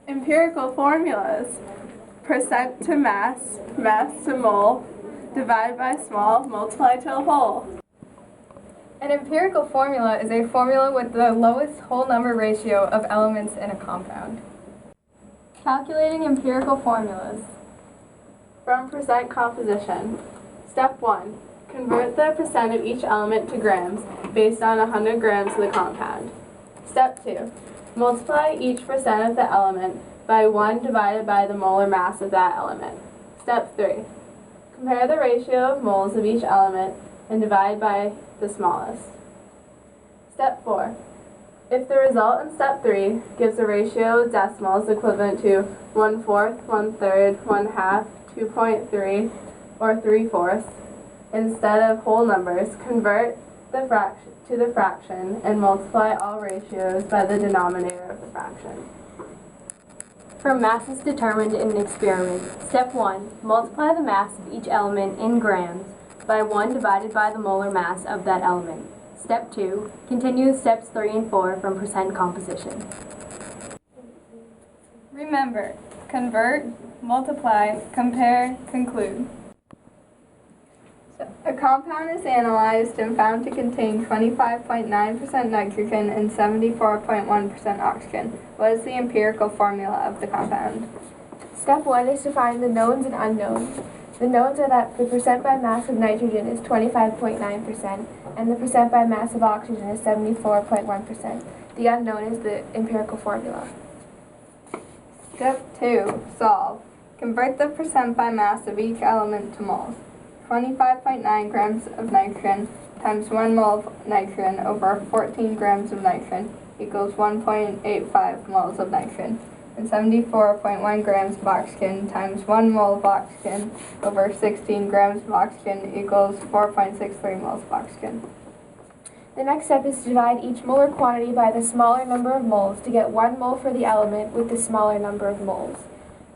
Empirical formulas: percent to mass, mass to mole, divide by small, multiply to a whole. An empirical formula is a formula with the lowest whole number ratio of elements in a compound. Calculating empirical formulas. From percent composition. Step 1. Convert the percent of each element to grams based on 100 grams of the compound. Step 2. Multiply each percent of the element by 1 divided by the molar mass of that element. Step 3. Compare the ratio of moles of each element and divide by the smallest. Step 4. If the result in step 3 gives a ratio of decimals equivalent to 1/4, 1/3, 1/2, 2.3, or 3/4, instead of whole numbers, convert the fraction to the fraction and multiply all ratios by the denominator of the fraction. From masses determined in an experiment. Step 1. Multiply the mass of each element in grams by 1 divided by the molar mass of that element. Step 2. Continue steps 3 and 4 from percent composition. Remember, convert, multiply, compare, conclude. A compound is analyzed and found to contain 25.9% nitrogen and 74.1% oxygen. What is the empirical formula of the compound? Step 1 is to find the knowns and unknowns. The knowns are that the percent by mass of nitrogen is 25.9% and the percent by mass of oxygen is 74.1%. The unknown is the empirical formula. Step 2. Solve. Convert the percent by mass of each element to moles. 25.9 grams of nitrogen times 1 mole of nitrogen over 14 grams of nitrogen equals 1.85 moles of nitrogen, and 74.1 grams of oxygen times 1 mole of oxygen over 16 grams of oxygen equals 4.63 moles of oxygen. The next step is to divide each molar quantity by the smaller number of moles to get 1 mole for the element with the smaller number of moles.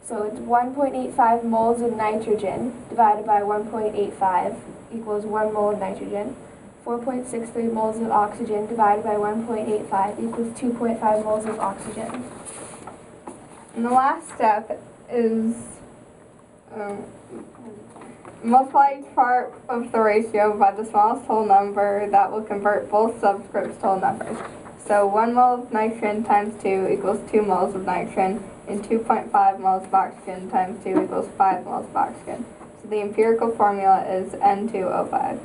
So it's 1.85 moles of nitrogen divided by 1.85 equals 1 mole of nitrogen. 4.63 moles of oxygen divided by 1.85 equals 2.5 moles of oxygen. And the last step is multiply each part of the ratio by the smallest whole number that will convert both subscripts to whole numbers. So 1 mole of nitrogen times 2 equals 2 moles of nitrogen, and 2.5 moles of oxygen times 2 equals 5 moles of oxygen. So the empirical formula is N2O5.